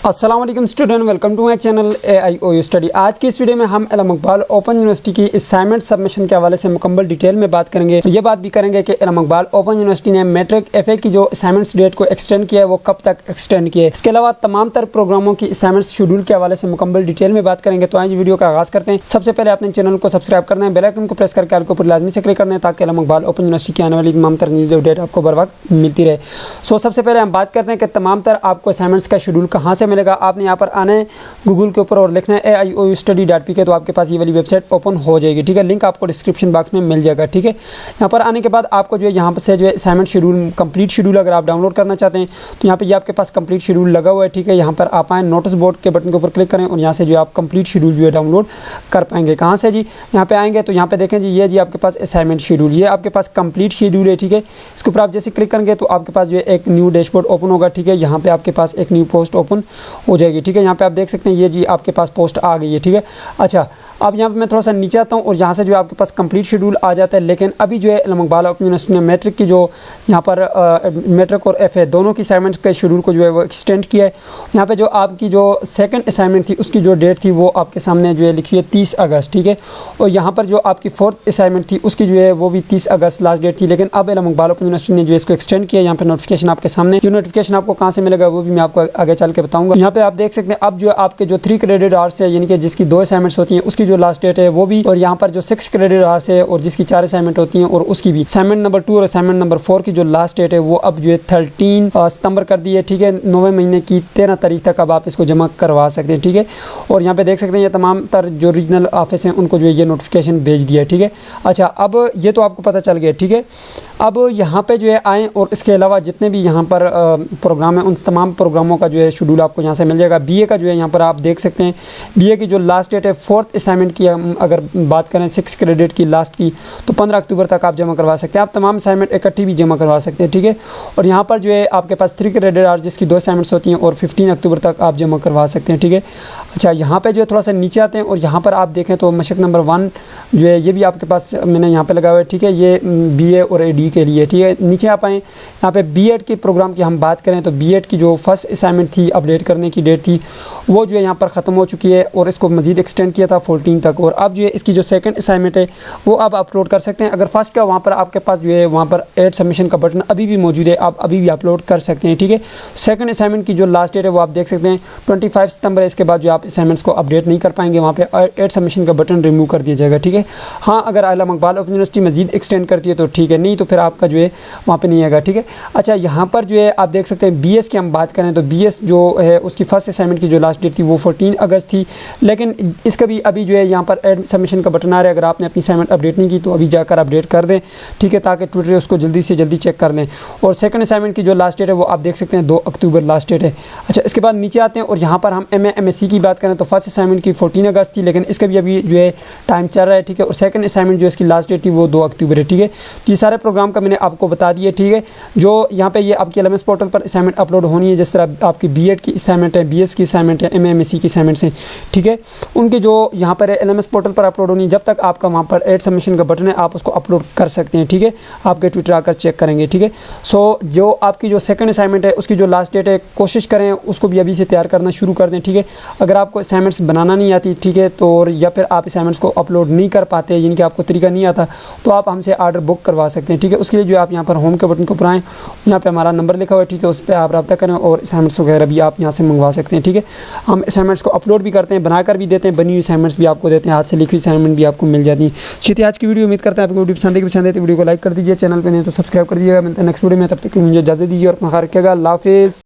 अस्सलाम वालेकुम student, welcome to my channel AIOU study. आज की इस वीडियो में हम इल्म इकबाल ओपन यूनिवर्सिटी की असाइनमेंट सबमिशन के हवाले से मुकम्मल डिटेल में बात करेंगे। ये बात भी करेंगे कि इल्म इकबाल ओपन यूनिवर्सिटी ने मैट्रिक FA की जो असाइनमेंट्स डेट को एक्सटेंड किया है वो कब तक एक्सटेंड किया है। इसके अलावा तमाम तर प्रोग्रामों की असाइनमेंट शेड्यूल के हवाले से मुकम्मल डिटेल में बात करेंगे। तो आज वीडियो का आगाज़ करते हैं। सबसे पहले अपने चैनल को सब्सक्राइब करना है, बेल आइकन को प्रेस करके आपको ऊपर लाजमी से क्लिक करना है ताकि इल्म इकबाल ओपन यूनिवर्सिटी की आने वाली तमाम तर न्यूज़ अपडेट आपको बर वक्त मिलती रहे। सबसे पहले हम बात करते हैं कि तमाम तर आपको असाइनमेंट्स का शेड्यूल कहाँ से मिलेगा। आपने यहाँ पर आना है गूगल के ऊपर और लिखना है AIOUstudy.pk, तो आपके पास ये वाली वेबसाइट ओपन हो जाएगी। ठीक है, लिंक आपको डिस्क्रिप्शन बॉक्स में मिल जाएगा। ठीक है, यहाँ पर आने के बाद आपको जो है यहाँ से जो है असाइनमेंट शेड्यूल कंप्लीट शेड्यूल अगर आप डाउनलोड करना चाहते हैं तो यहाँ पे ये आपके पास कंप्लीट शेड्यूल लगा हुआ है। ठीक है, यहाँ पर आप आए नोटिस बोर्ड के बटन के ऊपर क्लिक करें और यहाँ से जो आप कंप्लीट शेड्यूल जो है डाउनलोड कर पाएंगे। कहाँ से जी, यहाँ पे आएंगे तो यहाँ पे देखें जी, ये जी आपके पास असाइनमेंट शेड्यूल, ये आपके पास कंप्लीट शेड्यूल है। ठीक है, इसके ऊपर आप जैसे क्लिक करेंगे तो आपके पास जो है एक न्यू डैशबोर्ड ओपन होगा। ठीक है, यहाँ पे आपके पास एक न्यू पोस्ट ओपन हो जाएगी। ठीक है, यहाँ पे आप देख सकते हैं ये जी आपके पास पोस्ट आ गई है। ठीक है, अच्छा अब यहाँ पे मैं थोड़ा सा नीचे आता हूँ और यहाँ से जो आपके पास कंप्लीट शेड्यूल आ जाता है। लेकिन अभी जो है इल्म इकबाल ओपन यूनिवर्सिटी ने मैट्रिक की जो यहाँ पर मैट्रिक और FA दोनों की असाइनमेंट के शेड्यूल को जो है वो एक्सटेंड किया है। यहाँ पे जो आपकी जो सेकंड असाइनमेंट थी उसकी जो डेट थी वो आपके सामने जो है लिखी है 30 अगस्त। ठीक है, और यहाँ पर जो आपकी फोर्थ असाइनमेंट थी उसकी जो है वो भी 30 अगस्त लास्ट डेट थी। लेकिन अब इल्म इकबाल ओपन यूनिवर्सिटी ने जो इसको एक्सटेंड किया। यहाँ पे नोटिफिकेशन आपके सामने, जो नोटिफिकेशन आपको कहाँ से मिलेगा वो भी मैं आपको आगे चल के बताऊँगा। यहाँ पे आप देख सकते हैं अब जो आपके जो 3 क्रेडिट आवर्स है, यानी कि जिसकी 2 असाइनमेंट्स होती हैं उसकी जो लास्ट डेट है वो भी, और यहाँ पर जो 6 क्रेडिट आवर्स है और जिसकी 4 असाइनमेंट होती हैं और उसकी भी असाइनमेंट नंबर 2 और असाइनमेंट नंबर 4 की जो लास्ट डेट है वो अब जो है 13 सितंबर कर दी है। ठीक है, 9वें महीने की 13 तारीख तक अब आप इसको जमा करवा सकते हैं। ठीक है, और यहाँ पे देख सकते हैं ये तमाम तर जो रीजनल ऑफिस हैं उनको जो है ये नोटिफिकेशन भेज दिया है। ठीक है, अच्छा अब ये तो आपको पता चल गया। ठीक है, अब यहाँ पे जो है आएँ और इसके अलावा जितने भी यहाँ पर प्रोग्राम हैं उन तमाम प्रोग्रामों का जो है शेड्यूल आपको यहाँ से मिल जाएगा। BA का जो है यहाँ पर आप देख सकते हैं BA की जो लास्ट डेट है 4th असाइनमेंट की अगर बात करें 6 क्रेडिट की लास्ट की तो 15 अक्टूबर तक आप जमा करवा सकते हैं। आप तमाम असाइनमेंट इकट्ठी भी जमा करवा सकते हैं। ठीक है, और यहाँ पर जो है आपके पास 3 क्रेडिट आवर्स जिसकी 2 असाइनमेंट्स होती हैं और 15 अक्टूबर तक आप जमा करवा सकते हैं। ठीक है, अच्छा यहाँ पे जो है थोड़ा सा नीचे आते हैं और यहाँ पर आप देखें तो मशक नंबर 1 जो है ये भी आपके पास मैंने यहाँ पे लगा हुआ है। ठीक है, ये BA और AD के लिए। ठीक है, नीचे आप आएँ, यहाँ पे B.Ed के प्रोग्राम की हम बात करें तो B.Ed की जो फर्स्ट असाइनमेंट थी अपडेट करने की डेट थी वो जो है यहाँ पर ख़त्म हो चुकी है और इसको मज़ीद एक्सटेंड किया था 14 तक। और अब जो है इसकी जो सेकंड असाइनमेंट है वो आप अपलोड कर सकते हैं। अगर फर्स्ट का वहाँ पर आपके पास जो है वहाँ पर ऐड सबमिशन का बटन अभी भी मौजूद है, आप अभी भी अपलोड कर सकते हैं। ठीक है, सेकंड असाइनमेंट की जो लास्ट डेट है वो आप देख सकते हैं 25 सितंबर है। इसके बाद जो आप असाइनमेंट्स को अपडेट नहीं कर पाएंगे, वहाँ पे ऐड सबमिशन का बटन रिमूव कर दिया जाएगा। ठीक है, हाँ अगर इल्म इकबाल ओपन यूनिवर्सिटी मज़ीद एक्सटेंड करती है तो ठीक है, नहीं तो फिर आपका जो है वहाँ पे नहीं आएगा। ठीक है, अच्छा यहाँ पर जो है आप देख सकते हैं BS की हम बात करें तो BS जो है उसकी फर्स्ट असाइनमेंट की जो लास्ट डेट थी वो 14 अगस्त थी। लेकिन इसका भी अभी जो है यहाँ पर ऐड सबमिशन का बटन आ रहा है। अगर आपने अपनी असाइनमेंट अपडेट नहीं की तो अभी जाकर अपडेट कर दें। ठीक है, ताकि ट्विटर उसको जल्दी से जल्दी चेक कर लें। और सेकंड असाइनमेंट की जो लास्ट डेट है वो आप देख सकते हैं 2 अक्टूबर लास्ट डेट है। अच्छा इसके बाद नीचे आते हैं और यहाँ पर हम MA MSc की बात करें तो फर्स्ट असाइनमेंट की 14 अगस्त थी, लेकिन इसका भी अभी जो है टाइम चल रहा है। ठीक है, और सेकंड असाइनमेंट जो इसकी लास्ट डेट थी वो 2 अक्टूबर है। ठीक है, तो ये सारे प्रोग्राम का मैंने आपको बता दिया। ठीक है, जो यहाँ पे ये आपकी LMS पोर्टल पर असाइनमेंट अपलोड होनी है, जिस तरह आपकी B.Ed की असाइनमेंट है, BS की असाइनमेंट है, MA MSc की असाइनमेंट्स हैं। ठीक है, उनके जो यहाँ पर LMS पोर्टल पर अपलोड होनी है, जब तक आपका वहाँ पर ऐड सबमिशन का बटन है आप उसको अपलोड कर सकते हैं। ठीक है, आपके ट्विटर आकर चेक करेंगे। ठीक है, जो आपकी जो सेकंड असाइनमेंट है उसकी जो लास्ट डेट है कोशिश करें उसको भी अभी से तैयार करना शुरू कर दें। ठीक है, अगर आपको असाइनमेंट्स बनाना नहीं आती, ठीक है, तो या फिर आप असाइनमेंट्स को अपलोड नहीं कर पाते, यानी कि आपको तरीका नहीं आता, तो आप हमसे ऑर्डर बुक करवा सकते हैं। ठीक है, उसके लिए जो आप यहाँ पर होम के बटन के ऊपर आएँ, यहाँ पे हमारा नंबर लिखा हुआ है। ठीक है, उस पर आप रब्ता करें और असाइनमेंट्स वगैरह भी आप यहाँ से मंगवा सकते हैं। ठीक है, हम असाइनमेंट्स को अपलोड भी करते हैं, बनाकर भी देते हैं, बनी हुई असाइनमेंट्स भी आपको देते हैं, हाथ से लिखी असाइनमेंट भी आपको मिल जाती है। चलिए आज की वीडियो उम्मीद करते हैं आपको वीडियो पसंद है तो वीडियो को लाइक कर दीजिए, चैनल पर नहीं तो सब्सक्राइब कर दीजिएगा। मिलते हैं नेक्स्ट वीडियो में, तब तक मुझे इजाज़त दीजिए और अपना ख्याल रखिएगा। अल्लाह हाफिज़।